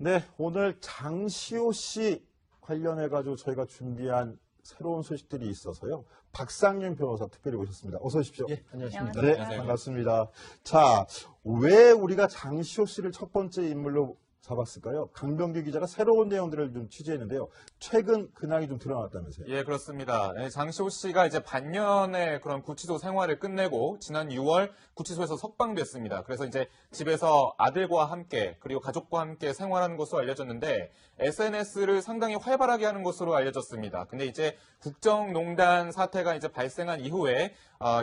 네, 오늘 장시호 씨 관련해가지고 저희가 준비한 새로운 소식들이 있어서요. 박상윤 변호사 특별히 모셨습니다. 어서 오십시오. 예, 안녕하십니까. 네, 반갑습니다. 자, 왜 우리가 장시호 씨를 첫 번째 인물로 잡았을까요? 강병규 기자가 새로운 내용들을 좀 취재했는데요. 최근 근황이 좀 드러났다면서요? 예, 그렇습니다. 장시호 씨가 이제 반년의 그런 구치소 생활을 끝내고 지난 6월 구치소에서 석방됐습니다. 그래서 이제 집에서 아들과 함께 그리고 가족과 함께 생활하는 것으로 알려졌는데 SNS를 상당히 활발하게 하는 것으로 알려졌습니다. 근데 이제 국정농단 사태가 이제 발생한 이후에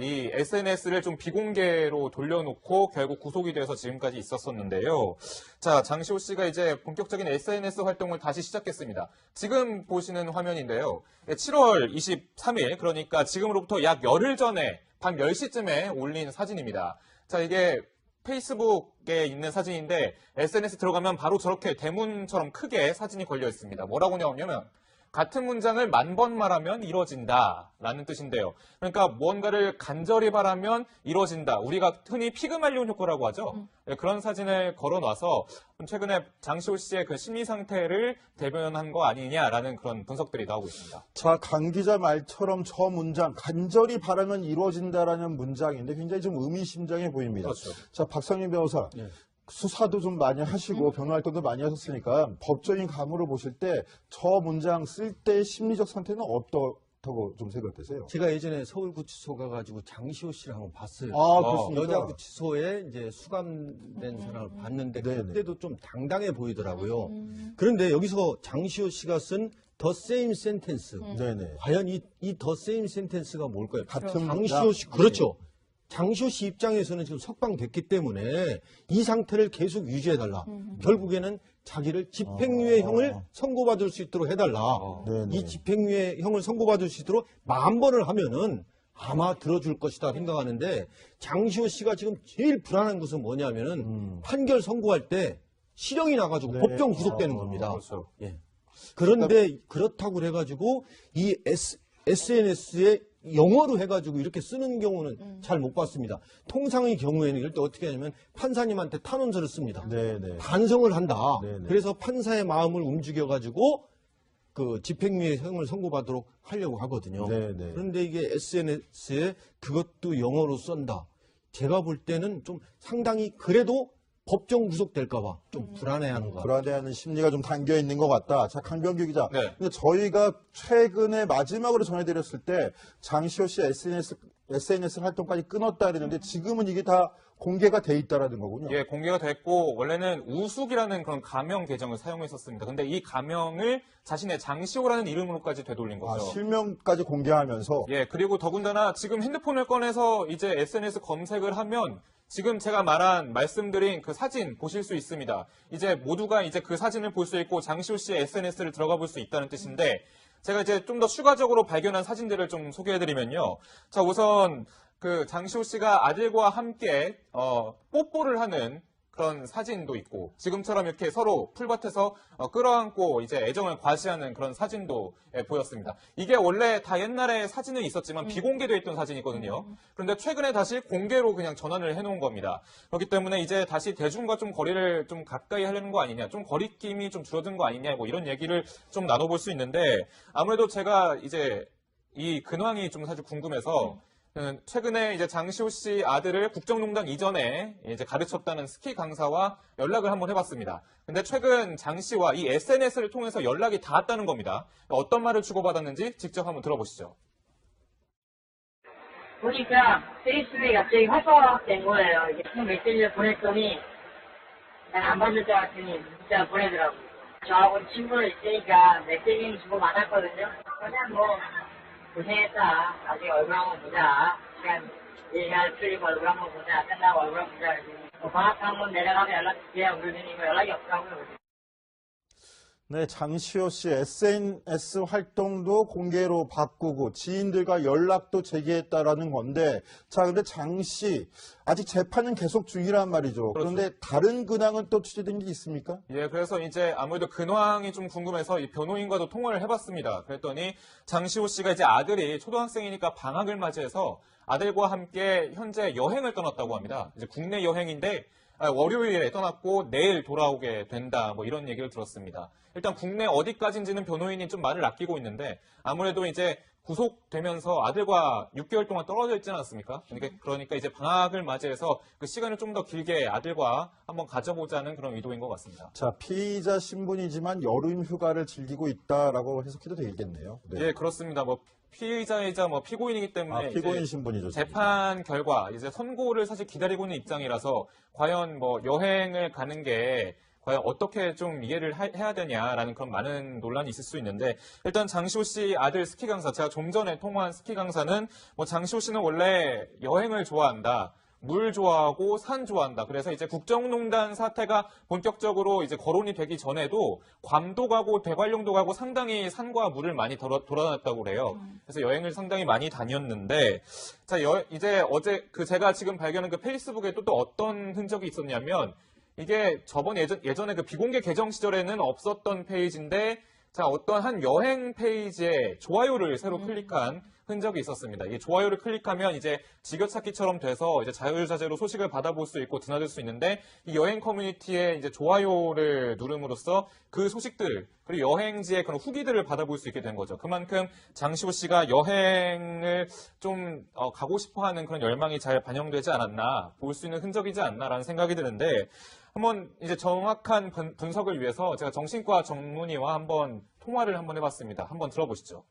이 SNS를 좀 비공개로 돌려놓고 결국 구속이 돼서 지금까지 있었었는데요. 자, 장시호 씨가 이제 본격적인 SNS 활동을 다시 시작했습니다. 지금 보시는 화면인데요. 7월 23일, 그러니까 지금으로부터 약 열흘 전에 밤 10시쯤에 올린 사진입니다. 자, 이게 페이스북에 있는 사진인데 SNS 들어가면 바로 저렇게 대문처럼 크게 사진이 걸려 있습니다. 뭐라고 나오냐면 같은 문장을 10,000번 말하면 이뤄진다라는 뜻인데요. 그러니까 무언가를 간절히 바라면 이뤄진다. 우리가 흔히 피그말리온 효과라고 하죠. 네, 그런 사진을 걸어놔서 최근에 장시호 씨의 그 심리 상태를 대변한 거 아니냐라는 그런 분석들이 나오고 있습니다. 자, 강 기자 말처럼 저 문장, 간절히 바라면 이루어진다라는 문장인데 굉장히 좀 의미심장해 보입니다. 그렇죠. 자, 박상윤 변호사. 네. 수사도 좀 많이 하시고 변호 활동도 많이 하셨으니까 법적인 감으로 보실 때 저 문장 쓸 때 심리적 상태는 어떻다고 좀 생각되세요? 제가 예전에 서울구치소 가가지고 장시호 씨를 한번 봤어요. 그렇습니까? 여자구치소에 이제 수감된 사람을 봤는데 네네. 그때도 좀 당당해 보이더라고요. 그런데 여기서 장시호 씨가 쓴 The Same Sentence. 네네. 과연 이 The Same Sentence가 뭘까요? 같은 장시호 씨, 문장? 그렇죠. 장시호 씨 입장에서는 지금 석방됐기 때문에 이 상태를 계속 유지해달라. 결국에는 자기를 집행유예 형을 선고받을 수 있도록 해달라. 네네. 이 집행유예 형을 선고받을 수 있도록 10,000번을 하면은 아마 들어줄 것이다 생각하는데 장시호 씨가 지금 제일 불안한 것은 뭐냐면은 판결 선고할 때 실형이 나가지고 네. 법정 구속되는 겁니다. 그렇죠. 예. 그런데 그렇다고 그래가지고 이 SNS에 영어로 해가지고 이렇게 쓰는 경우는 잘 못 봤습니다. 통상의 경우에는 이럴 때 어떻게 하냐면 판사님한테 탄원서를 씁니다. 네네. 반성을 한다. 네네. 그래서 판사의 마음을 움직여가지고 그 집행유예 형을 선고받도록 하려고 하거든요. 네네. 그런데 이게 SNS에 그것도 영어로 쓴다. 제가 볼 때는 좀 상당히 그래도 법정 구속될까봐 좀 불안해하는 것 같아요. 불안해하는 심리가 좀 담겨 있는 것 같다. 자, 강병규 기자. 네. 근데 저희가 최근에 마지막으로 전해드렸을 때 장시호 씨 SNS 활동까지 끊었다 그랬는데 지금은 이게 다 공개가 돼 있다라는 거군요. 예, 공개가 됐고 원래는 우숙이라는 그런 가명 계정을 사용했었습니다. 근데 이 가명을 자신의 장시호라는 이름으로까지 되돌린 거죠. 실명까지 공개하면서 예, 그리고 더군다나 지금 핸드폰을 꺼내서 이제 SNS 검색을 하면 지금 제가 말씀드린 그 사진 보실 수 있습니다. 이제 모두가 이제 그 사진을 볼 수 있고 장시호 씨의 SNS를 들어가 볼 수 있다는 뜻인데 제가 이제 좀 더 추가적으로 발견한 사진들을 좀 소개해드리면요. 자, 우선 그 장시호 씨가 아들과 함께 뽀뽀를 하는 그런 사진도 있고 지금처럼 이렇게 서로 풀밭에서 끌어안고 이제 애정을 과시하는 그런 사진도 보였습니다. 이게 원래 다 옛날에 사진은 있었지만 비공개되어 있던 사진이거든요. 그런데 최근에 다시 공개로 그냥 전환을 해놓은 겁니다. 그렇기 때문에 이제 다시 대중과 좀 거리를 좀 가까이 하려는 거 아니냐, 좀 거리낌이 좀 줄어든 거 아니냐, 뭐 이런 얘기를 좀 나눠볼 수 있는데 아무래도 제가 이제 이 근황이 좀 사실 궁금해서 최근에 이제 장시호 씨 아들을 국정농단 이전에 이제 가르쳤다는 스키 강사와 연락을 한번 해봤습니다. 근데 최근 장 씨와 이 SNS를 통해서 연락이 닿았다는 겁니다. 어떤 말을 주고받았는지 직접 한번 들어보시죠. 보니까 페이스북에 갑자기 활성화된 거예요. 이게 메시지를 보냈더니 난 안 받을 줄 알았더니 문자 보내더라고요. 저하고 친구를 있으니까 메시지는 주고 받았거든요. 그냥 뭐 고생했다. 나중에 얼굴 한번 보자. 시간 잘 풀리고 얼굴 한번 보자. 끝나고 얼굴 한번 보자. 방학 한번 내려가면 연락주세요. 그러더니 연락이 없더라고요. 네, 장시호 씨 SNS 활동도 공개로 바꾸고 지인들과 연락도 재개했다라는 건데, 자, 근데 장 씨 아직 재판은 계속 중이란 말이죠. 그렇죠. 그런데 다른 근황은 또 취재된 게 있습니까? 예, 그래서 이제 아무래도 근황이 좀 궁금해서 이 변호인과도 통화를 해봤습니다. 그랬더니 장시호 씨가 이제 아들이 초등학생이니까 방학을 맞이해서 아들과 함께 현재 여행을 떠났다고 합니다. 이제 국내 여행인데 월요일에 떠났고 내일 돌아오게 된다. 뭐 이런 얘기를 들었습니다. 일단 국내 어디까지인지는 변호인이 좀 말을 아끼고 있는데 아무래도 이제 구속되면서 아들과 6개월 동안 떨어져 있지 않았습니까? 그러니까 이제 방학을 맞이해서 그 시간을 좀 더 길게 아들과 한번 가져보자는 그런 의도인 것 같습니다. 자, 피의자 신분이지만 여름 휴가를 즐기고 있다라고 해석해도 되겠네요. 네. 예, 그렇습니다. 뭐 피의자이자 뭐 피고인이기 때문에 피고인 이제 신분이죠. 재판 결과 이제 선고를 사실 기다리고 있는 입장이라서 과연 뭐 여행을 가는 게 과연 어떻게 좀 이해를 해야 되냐라는 그런 많은 논란이 있을 수 있는데 일단 장시호 씨 아들 스키 강사 제가 좀 전에 통화한 스키 강사는 뭐 장시호 씨는 원래 여행을 좋아한다. 물 좋아하고 산 좋아한다. 그래서 이제 국정농단 사태가 본격적으로 이제 거론이 되기 전에도 괌도 가고 대관령도 가고 상당히 산과 물을 많이 돌아다녔다고 그래요. 그래서 여행을 상당히 많이 다녔는데 자 이제 어제 그 제가 지금 발견한 그 페이스북에 또 어떤 흔적이 있었냐면 이게 저번 예전에 그 비공개 계정 시절에는 없었던 페이지인데 자 어떤 한 여행 페이지에 좋아요를 새로 클릭한 흔적이 있었습니다. 이 좋아요를 클릭하면 이제 지겨찾기처럼 돼서 이제 자유자재로 소식을 받아볼 수 있고 드나들 수 있는데 이 여행 커뮤니티에 이제 좋아요를 누름으로써 그 소식들 그리고 여행지의 그런 후기들을 받아볼 수 있게 된 거죠. 그만큼 장시호 씨가 여행을 좀 가고 싶어하는 그런 열망이 잘 반영되지 않았나 볼 수 있는 흔적이지 않나라는 생각이 드는데 한번 이제 정확한 분석을 위해서 제가 정신과 전문의와 한번 통화를 한번 해봤습니다. 한번 들어보시죠.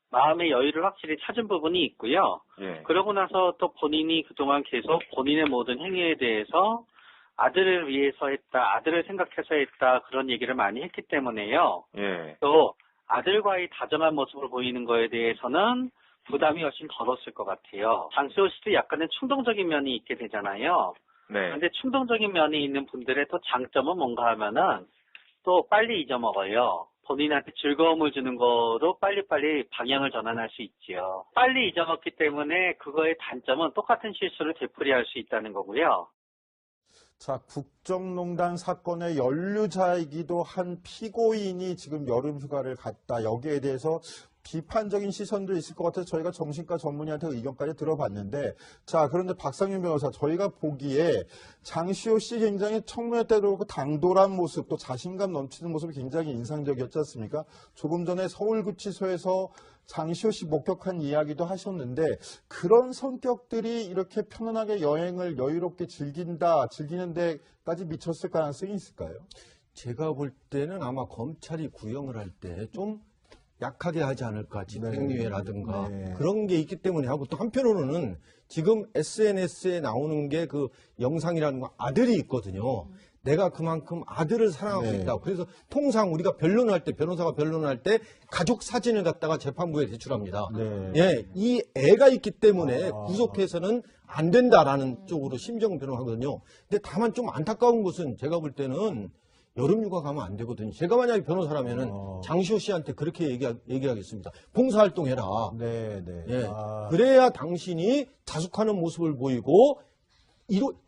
마음의 여유를 확실히 찾은 부분이 있고요. 예. 그러고 나서 또 본인이 그동안 계속 본인의 모든 행위에 대해서 아들을 위해서 했다, 아들을 생각해서 했다 그런 얘기를 많이 했기 때문에요. 예. 또 아들과의 다정한 모습을 보이는 거에 대해서는 부담이 훨씬 덜었을 것 같아요. 장시호 씨도 약간의 충동적인 면이 있게 되잖아요. 네. 그런데 충동적인 면이 있는 분들의 또 장점은 뭔가 하면은 또 빨리 잊어먹어요. 본인한테 즐거움을 주는 거로 빨리빨리 방향을 전환할 수 있지요. 빨리 잊어먹기 때문에 그거의 단점은 똑같은 실수를 되풀이할 수 있다는 거고요. 자, 국정농단 사건의 연루자이기도 한 피고인이 지금 여름 휴가를 갔다. 여기에 대해서 비판적인 시선도 있을 것 같아서 저희가 정신과 전문의한테 의견까지 들어봤는데 자, 그런데 박상윤 변호사 저희가 보기에 장시호 씨 굉장히 청문회 때도 그렇고 당돌한 모습 또 자신감 넘치는 모습이 굉장히 인상적이었지 않습니까? 조금 전에 서울구치소에서 장시호 씨 목격한 이야기도 하셨는데 그런 성격들이 이렇게 편안하게 여행을 여유롭게 즐기는 데까지 미쳤을 가능성이 있을까요? 제가 볼 때는 아마 검찰이 구형을 할 때 좀 약하게 하지 않을까, 집행유예라든가 네. 그런 게 있기 때문에 하고 또 한편으로는 지금 SNS에 나오는 게 그 영상이라는 거 아들이 있거든요. 내가 그만큼 아들을 사랑하고 네. 있다. 그래서 통상 우리가 변론할 때, 변호사가 변론할 때 가족 사진을 갖다가 재판부에 제출합니다. 네. 예, 이 애가 있기 때문에 구속해서는 안 된다라는 쪽으로 심정 변호하거든요. 근데 다만 좀 안타까운 것은 제가 볼 때는 여름휴가 가면 안 되거든요. 제가 만약에 변호사라면은 장시호 씨한테 그렇게 얘기하겠습니다. 봉사활동해라. 네, 네. 예. 그래야 당신이 자숙하는 모습을 보이고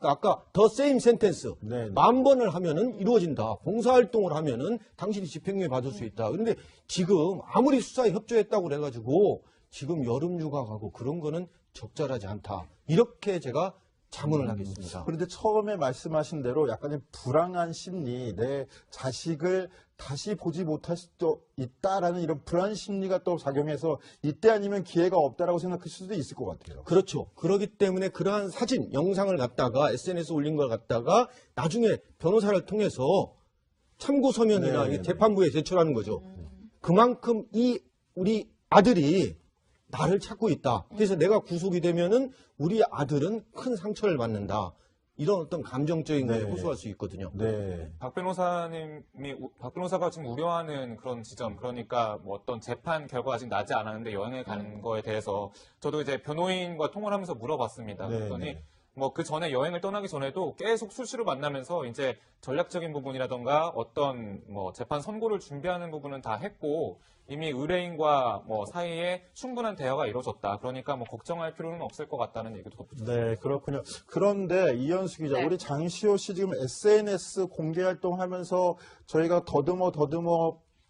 아까 더 세임 센텐스 네. 10,000번을 하면은 이루어진다. 봉사활동을 하면은 당신이 집행유예 받을 수 있다. 그런데 지금 아무리 수사에 협조했다고 그래가지고 지금 여름휴가 가고 그런 거는 적절하지 않다. 이렇게 제가 자문을 하겠습니다. 그런데 처음에 말씀하신 대로 약간의 불안한 심리, 내 자식을 다시 보지 못할 수도 있다라는 이런 불안 심리가 또 작용해서 이때 아니면 기회가 없다라고 생각할 수도 있을 것 같아요. 그렇죠. 그렇기 때문에 그러한 사진, 영상을 갖다가 SNS에 올린 걸 갖다가 나중에 변호사를 통해서 참고 서면이나 네. 재판부에 제출하는 거죠. 그만큼 우리 아들이 나를 찾고 있다. 그래서 내가 구속이 되면은 우리 아들은 큰 상처를 받는다. 이런 어떤 감정적인 걸 네. 호소할 수 있거든요. 네. 박 변호사가 지금 우려하는 그런 지점, 그러니까 뭐 어떤 재판 결과가 아직 나지 않았는데 여행을 가는 거에 대해서 저도 이제 변호인과 통화를 하면서 물어봤습니다. 네, 그랬더니 네. 뭐 그 전에 여행을 떠나기 전에도 계속 수시로 만나면서 이제 전략적인 부분이라던가 어떤 뭐 재판 선고를 준비하는 부분은 다 했고 이미 의뢰인과 뭐 사이에 충분한 대화가 이루어졌다. 그러니까 뭐 걱정할 필요는 없을 것 같다는 얘기도 덧붙였습니다. 네, 그렇군요. 그런데 이현수 기자, 네. 우리 장시호 씨 지금 SNS 공개 활동하면서 저희가 더듬어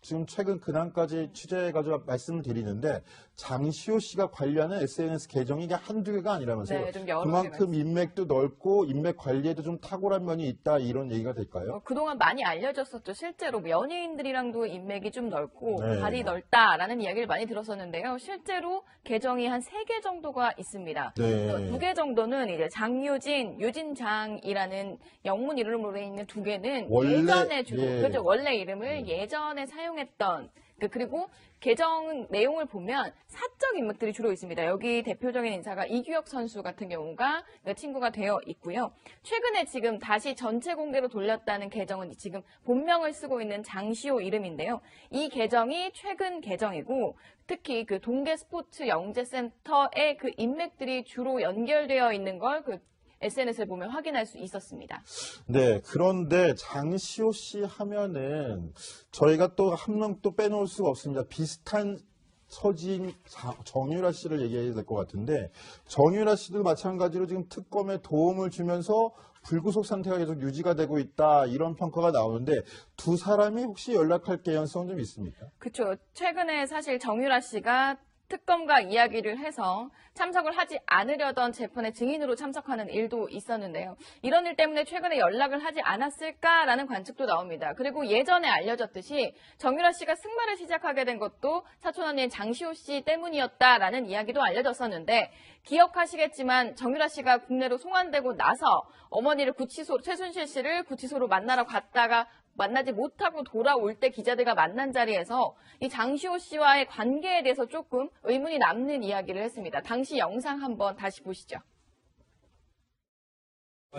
지금 최근 근황까지 취재해가지고 말씀을 드리는데 장시호 씨가 관리하는 SNS 계정이 이게 한두 개가 아니라면서요. 네, 좀 여러 그만큼 개가 인맥도 넓고 인맥 관리에도 좀 탁월한 면이 있다 이런 얘기가 될까요? 그동안 많이 알려졌었죠. 실제로 뭐 연예인들이랑도 인맥이 좀 넓고 네. 발이 넓다라는 이야기를 많이 들었었는데요. 실제로 계정이 한 3개 정도가 있습니다. 네. 2개 정도는 이제 장유진, 유진장이라는 영문 이름으로 돼 있는 2개는 원래, 예전에 주로 예. 그렇죠. 원래 이름을 예전에 사용했던 그리고 계정 내용을 보면 사적 인맥들이 주로 있습니다. 여기 대표적인 인사가 이규혁 선수 같은 경우가 친구가 되어 있고요. 최근에 지금 다시 전체 공개로 돌렸다는 계정은 지금 본명을 쓰고 있는 장시호 이름인데요. 이 계정이 최근 계정이고 특히 그 동계 스포츠 영재센터의 그 인맥들이 주로 연결되어 있는 걸 SNS를 보면 확인할 수 있었습니다. 네, 그런데 장시호 씨 하면은 저희가 또 한 명 또 빼놓을 수가 없습니다. 비슷한 처지인 정유라 씨를 얘기해야 될 것 같은데 정유라 씨도 마찬가지로 지금 특검에 도움을 주면서 불구속 상태가 계속 유지가 되고 있다 이런 평가가 나오는데 두 사람이 혹시 연락할 개연성 좀 있습니까? 그렇죠. 최근에 사실 정유라 씨가 특검과 이야기를 해서 참석을 하지 않으려던 재판에 증인으로 참석하는 일도 있었는데요. 이런 일 때문에 최근에 연락을 하지 않았을까라는 관측도 나옵니다. 그리고 예전에 알려졌듯이 정유라 씨가 승마를 시작하게 된 것도 사촌 언니인 장시호 씨 때문이었다라는 이야기도 알려졌었는데 기억하시겠지만 정유라 씨가 국내로 송환되고 나서 어머니를 최순실 씨를 구치소로 만나러 갔다가 만나지 못하고 돌아올 때 기자들과 만난 자리에서 이 장시호 씨와의 관계에 대해서 조금 의문이 남는 이야기를 했습니다. 당시 영상 한번 다시 보시죠.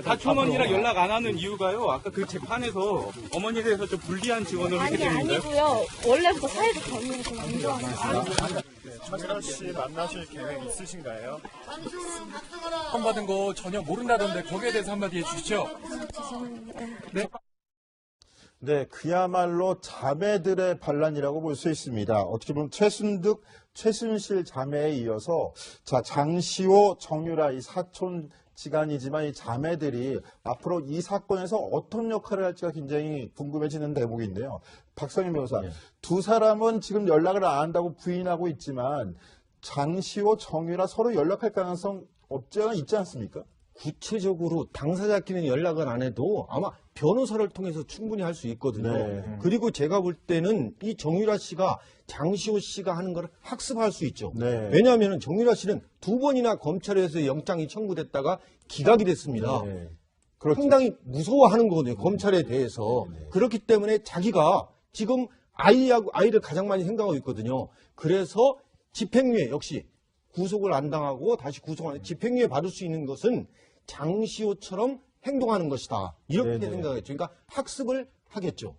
사촌 언니랑 연락 안 하는 이유가요. 아까 그 재판에서 어머니에 대해서 좀 불리한 지원을 했기 때문인가요? 아니고요. 원래부터 사이도 전혀 좀 안 좋아하는 정유라 씨 만나실 계획 있으신가요? 선 받은 거 전혀 모른다던데 거기에 대해서 한마디 해주시죠. 네, 그야말로 자매들의 반란이라고 볼 수 있습니다. 어떻게 보면 최순득, 최순실 자매에 이어서 자 장시호, 정유라 이 사촌 지간이지만 이 자매들이 앞으로 이 사건에서 어떤 역할을 할지가 굉장히 궁금해지는 대목인데요. 박성현 변호사, 두 사람은 지금 연락을 안 한다고 부인하고 있지만 장시호, 정유라 서로 연락할 가능성 없지 않아 있지 않습니까? 구체적으로 당사자끼리는 연락을 안 해도 아마 변호사를 통해서 충분히 할 수 있거든요. 네. 그리고 제가 볼 때는 이 정유라 씨가 장시호 씨가 하는 걸 학습할 수 있죠. 네. 왜냐하면 정유라 씨는 2번이나 검찰에서 영장이 청구됐다가 기각이 됐습니다. 네. 그렇죠. 상당히 무서워하는 거거든요. 검찰에 대해서. 그렇기 때문에 자기가 지금 아이를 가장 많이 생각하고 있거든요. 그래서 집행유예 역시 구속을 안 당하고 다시 구속하는 집행유예 받을 수 있는 것은 장시호처럼 행동하는 것이다. 이렇게 네네. 생각했죠. 그러니까 학습을 하겠죠.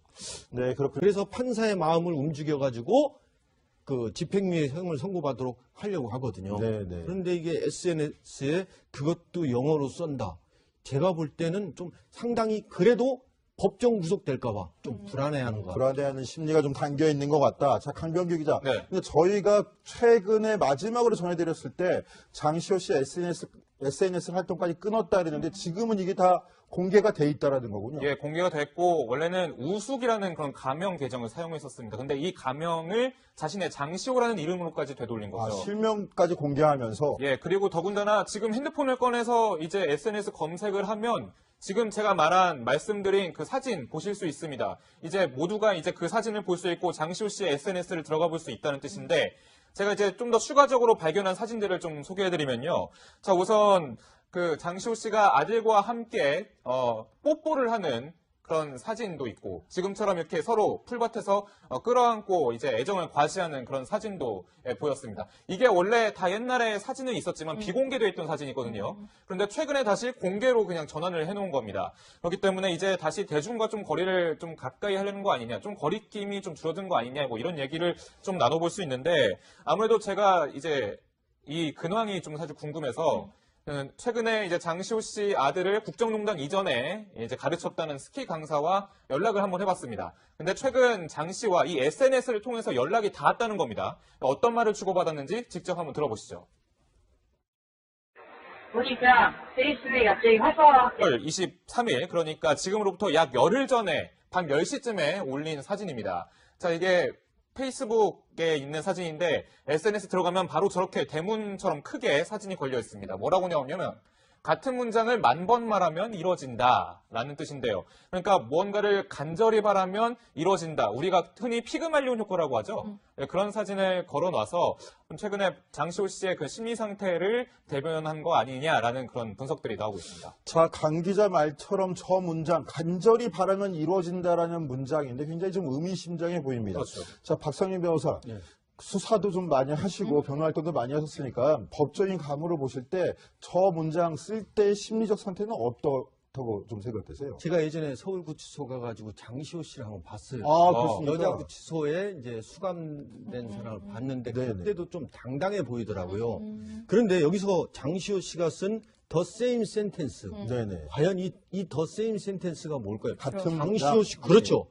네, 그렇군요. 그래서 판사의 마음을 움직여가지고 그 집행유예형을 선고받도록 하려고 하거든요. 네네. 그런데 이게 SNS에 그것도 영어로 썬다. 제가 볼 때는 좀 상당히 그래도 법정 구속될까봐 좀 불안해하는 것 같아요. 불안해하는 심리가 좀 담겨 있는 것 같다. 자, 강병규 기자. 네. 근데 저희가 최근에 마지막으로 전해드렸을 때 장시호 씨 SNS 활동까지 끊었다 그랬는데 지금은 이게 다 공개가 돼 있다라는 거군요. 예, 공개가 됐고 원래는 우숙이라는 그런 가명 계정을 사용했었습니다. 근데 이 가명을 자신의 장시호라는 이름으로까지 되돌린 아, 거죠. 실명까지 공개하면서 예, 그리고 더군다나 지금 핸드폰을 꺼내서 이제 SNS 검색을 하면 지금 제가 말씀드린 그 사진 보실 수 있습니다. 이제 모두가 이제 그 사진을 볼 수 있고 장시호 씨의 SNS를 들어가 볼 수 있다는 뜻인데 제가 이제 좀 더 추가적으로 발견한 사진들을 좀 소개해드리면요. 자, 우선 그 장시호 씨가 아들과 함께 뽀뽀를 하는 그런 사진도 있고 지금처럼 이렇게 서로 풀밭에서 끌어안고 이제 애정을 과시하는 그런 사진도 보였습니다. 이게 원래 다 옛날에 사진은 있었지만 비공개되어 있던 사진이거든요. 그런데 최근에 다시 공개로 그냥 전환을 해놓은 겁니다. 그렇기 때문에 이제 다시 대중과 좀 거리를 좀 가까이 하려는 거 아니냐, 좀 거리낌이 좀 줄어든 거 아니냐, 뭐 이런 얘기를 좀 나눠볼 수 있는데 아무래도 제가 이제 이 근황이 좀 사실 궁금해서 최근에 이제 장시호 씨 아들을 국정농단 이전에 이제 가르쳤다는 스키 강사와 연락을 한번 해봤습니다. 근데 최근 장 씨와 이 SNS를 통해서 연락이 닿았다는 겁니다. 어떤 말을 주고받았는지 직접 한번 들어보시죠. 보니까 페이스북에 갑자기 활성화 23일, 그러니까 지금으로부터 약 열흘 전에 밤 10시쯤에 올린 사진입니다. 자, 이게 페이스북에 있는 사진인데 SNS 들어가면 바로 저렇게 대문처럼 크게 사진이 걸려 있습니다. 뭐라고 나오냐면 같은 문장을 10,000번 말하면 이뤄진다라는 뜻인데요. 그러니까 무언가를 간절히 바라면 이뤄진다. 우리가 흔히 피그말리온 효과라고 하죠. 그런 사진을 걸어놔서 최근에 장시호 씨의 그 심리 상태를 대변한 거 아니냐라는 그런 분석들이 나오고 있습니다. 자, 강 기자 말처럼 저 문장, 간절히 바라면 이루어진다라는 문장인데 굉장히 좀 의미심장해 보입니다. 그렇죠. 자, 박상민 변호사. 수사도 좀 많이 하시고 변호 활동도 많이 하셨으니까 법적인 감으로 보실 때 저 문장 쓸 때 심리적 상태는 어떻다고 좀 생각되세요? 제가 예전에 서울구치소 가가지고 장시호 씨를 한번 봤어요. 아, 그렇습니까? 여자구치소에 이제 수감된 사람을 봤는데 네네. 그때도 좀 당당해 보이더라고요. 그런데 여기서 장시호 씨가 쓴 The Same Sentence. 네네. 과연 이 The Same Sentence가 뭘까요? 같은 장시호 씨, 그렇죠.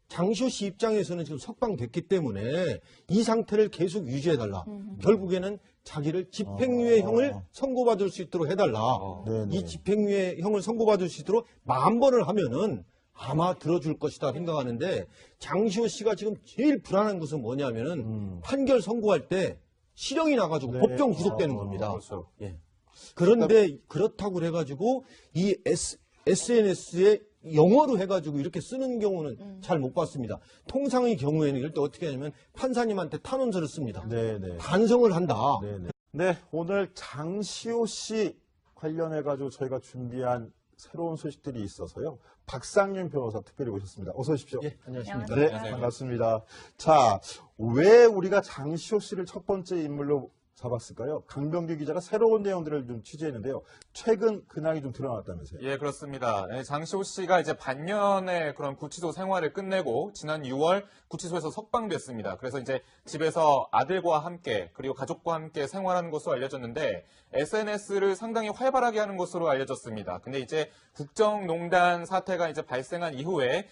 장시호 씨 입장에서는 지금 석방됐기 때문에 이 상태를 계속 유지해달라. 결국에는 자기를 집행유예 형을 선고받을 수 있도록 해달라. 네네. 이 집행유예 형을 선고받을 수 있도록 10,000번을 하면은 아마 들어줄 것이다 생각하는데 장시호 씨가 지금 제일 불안한 것은 뭐냐면은 판결 선고할 때 실형이 나가지고 네. 법정 구속되는 겁니다. 그렇죠. 예. 그런데 그렇다고 해가지고 이 SNS에 영어로 해가지고 이렇게 쓰는 경우는 잘 못 봤습니다. 통상의 경우에는 이럴 때 어떻게 하냐면 판사님한테 탄원서를 씁니다. 네네. 반성을 한다. 네네. 네, 오늘 장시호 씨 관련해가지고 저희가 준비한 새로운 소식들이 있어서요. 박상윤 변호사 특별히 모셨습니다. 어서 오십시오. 예, 안녕하십니까. 네, 반갑습니다. 자, 왜 우리가 장시호 씨를 첫 번째 인물로 잡았을까요? 강병규 기자가 새로운 내용들을 좀 취재했는데요. 최근 근황이 좀 드러났다면서요. 예, 그렇습니다. 장시호 씨가 이제 반년의 그런 구치소 생활을 끝내고 지난 6월 구치소에서 석방됐습니다. 그래서 이제 집에서 아들과 함께 그리고 가족과 함께 생활하는 것으로 알려졌는데 SNS를 상당히 활발하게 하는 것으로 알려졌습니다. 근데 이제 국정농단 사태가 이제 발생한 이후에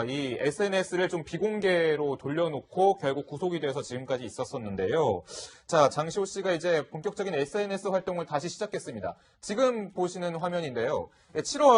이 SNS를 좀 비공개로 돌려놓고 결국 구속이 돼서 지금까지 있었었는데요. 자, 장시호 씨가 이제 본격적인 SNS 활동을 다시 시작했습니다. 지금 보시는 화면인데요. 7월